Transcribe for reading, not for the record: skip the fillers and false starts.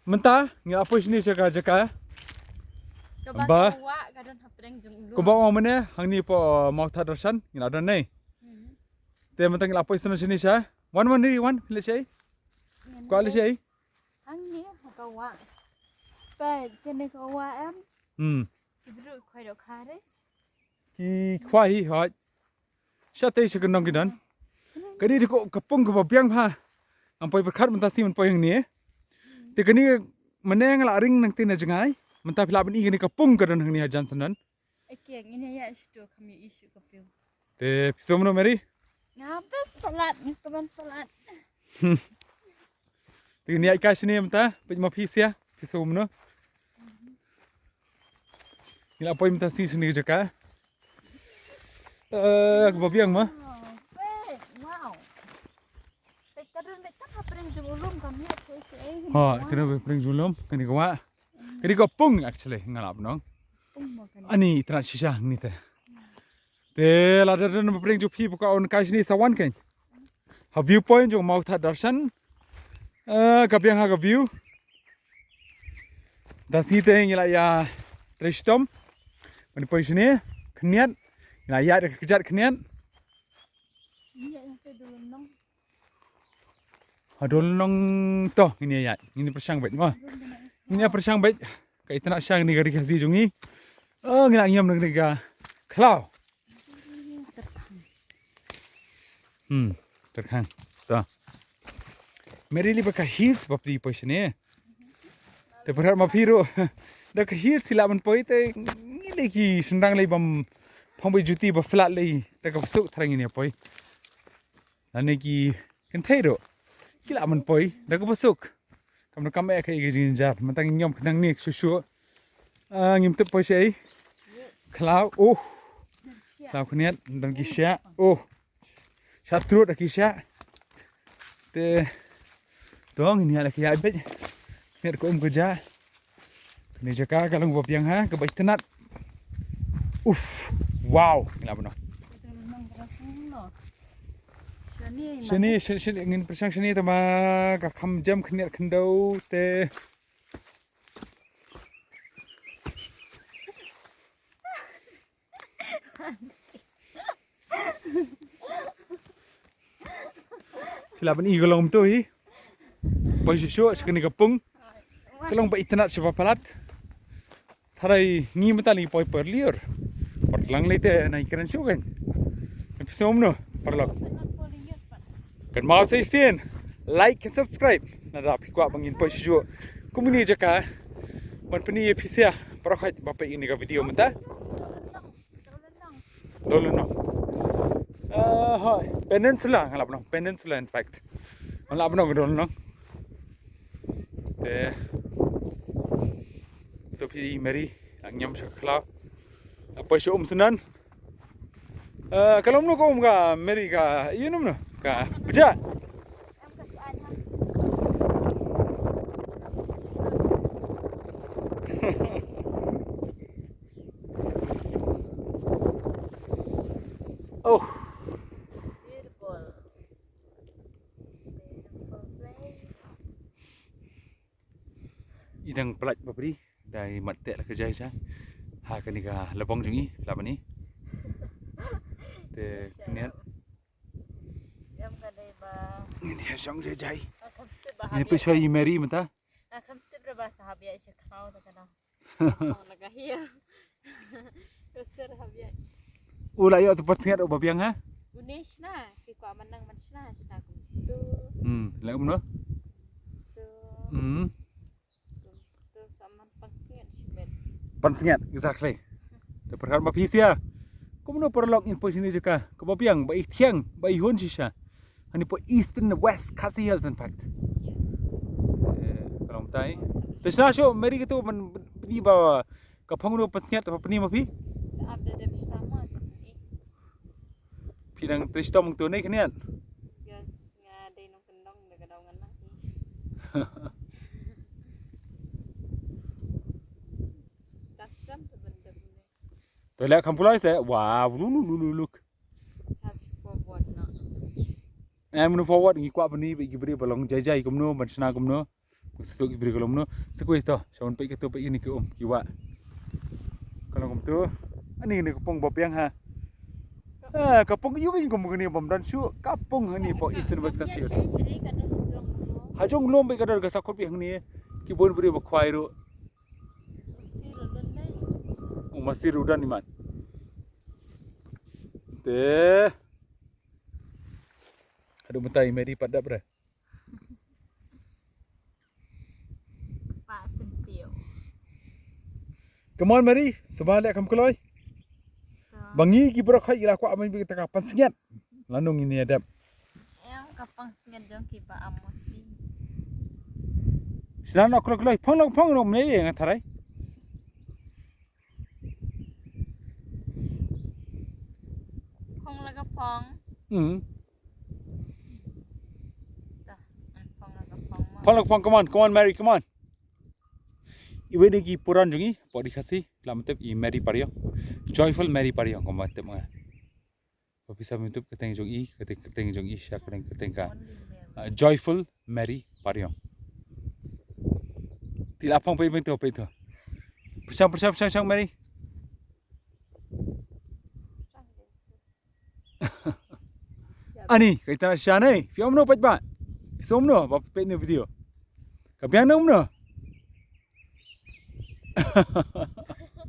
Mentah, nggak apa sini jaga. Ba. Kau bawa mana? Hang ni po Mawthadraishan, nggak ada nih. Tapi mentang nggak apa sini sih? One ni one, let's say. Kau let's say. Hang ni kau wa. Tapi jenis kau wa em. Duduk kau dok kare. Ki kuai hot. Siapa sih kenang kidan? Kini di kau kepung kau biang ha. Ampai berkat mentah si mentah yang ni. Tapi kini mana yang laring nang tina jengai. Mentah pelabun ini kepung kedan hang ni hajan senan. Oke, ini ya isu kami isu kepil. Tapi semua meri. Ngapes pelat, teman pelat. Tapi ni ikai sini mentah, pergi mapis ya, pisau mana? Ni apa yang mentah sini jaga? Kau biang mah? Wow. Kadang mereka kapring julum kami apa? Ha, kena kapring julum, kena kau. Kena kau pung actually ngalap nong. Ani transisah ni teh. Te lada dan kapring jupi buka on kai sini sawan kan? Ha viewpoint jo Mawthadraishan. Kau biang ha view. Dan sini teh ngila ya tristom. Mana pun sini keniat. Ngila ya kejat keniat. Ini yang saya dulu nong. Adolong toh ini ya, ini persang baik mah. Ini persang baik. Kai tanah sang ni gari kasi jungi. Ngina ngiam nang niga. Klau. Terkang. Toh. Meri li baka hills bapri posne. Te perhat ma phiro. Dak hills sila man poi te ngile ki sendang lai bam phombai juti ba flat lai. Dak basuk tharang ini poi. Ane ki kentero. Kila man poi, dah ke pasuk. Kamu nak kamek kayak gini jar, mentang nyom kenang ni susu. Ngim tu poi sei. Klau, klau keniat dan kisah. Satu dah kisah. Te, dong ini ada kisah bet. Niat ko kerja. Kini jaga kalau ngop yang ha, kebaik tenat. Wow, kila benar. Sini ingin persang sini tema kakam jam keniat kendau te. Silapan i golong tu hi. Posisi sekeni kapung. Kalau ba itnat siapa palat. Tharai ngi matali poi perliur. Perlang lite na ikan sugan. Episode no perlok. Kan mau saya sin like and subscribe. Nada pikwa bangin posisi jo. Kumuni jaka. Man peni episode parakat bapak ini ka video mata. Dolong. Peninsula ngalap no. Peninsula in fact. Ngalap no dolong. Te topi meri nyam sakla. Apa sih senan? Kalau nu kau ka meri ka you know no. Ka beja. Beautiful. Idang pelat babri dari mate lah kerja saya. Ha kani ka lebong jungi laba ni. Te keniat. Ini dia song jai. Ini pesoi meri mata. Akan terberapa sahabat saya kau tak kenal. Naga hiya. Besar sahabat. Ula yo tempat singat oba biang ha. Unis na, kiko manang mansna sna tu. Lai no. Tu saman pangsingat simet. Pansingat exactly. Te perkara ma pisia. Kamu no perlok info sini juga. Ke biang ba tiang, ba ihun sisa. Hani po east and west Khasi Hills in fact. Yes. Kalau mtai. Tesna show meri gitu man di ba ka phangno pasngat apa pani mapi. Update pertama seperti. Pidang tristom tu ni kenian. Yes, ngadai nong kendong dekat daungan lah. Taksam tu benda-benda. Toilet kampulai saya. Wow, look. Happy forward na. Move forward ngi kwa bani bi gibri balong jai kumno bansna kumno Setuk ibri kalau mno sekui to sawan pai ketu pai ini ke kiwa kalau kom tu ani ni kapung bapiang ha kapung yu kan kom gini bom dan su kapung ni po eastern west kasih hajong lom pai kadar gasa khot pi hang ni ki bon buri ba khwai ro masih udan ni man te aduh metai meri padat bre Come on, Mary. Sebalik kamu keloi. Bangi kibra khai ila ko aman bi ta PYNSNGAIT. Lanung ini adap. Yang ka PYNSNGAIT jong ki ba amosi. Sinan nak keloi phang no mne yang tharai. Phang la ka phang. Ta, phang la ka phang. Phang, come on, Mary, come on. Iwe ni ki puran jungi podi khasi lamtep I Mary pario joyful Mary pario komatep nga papisa mitep keteng jong I sha keteng ka joyful Mary pario tila phang pai bento pai tho persang Mary ani kaita SHNA film no pat ba somno ba pe ni video kabyang no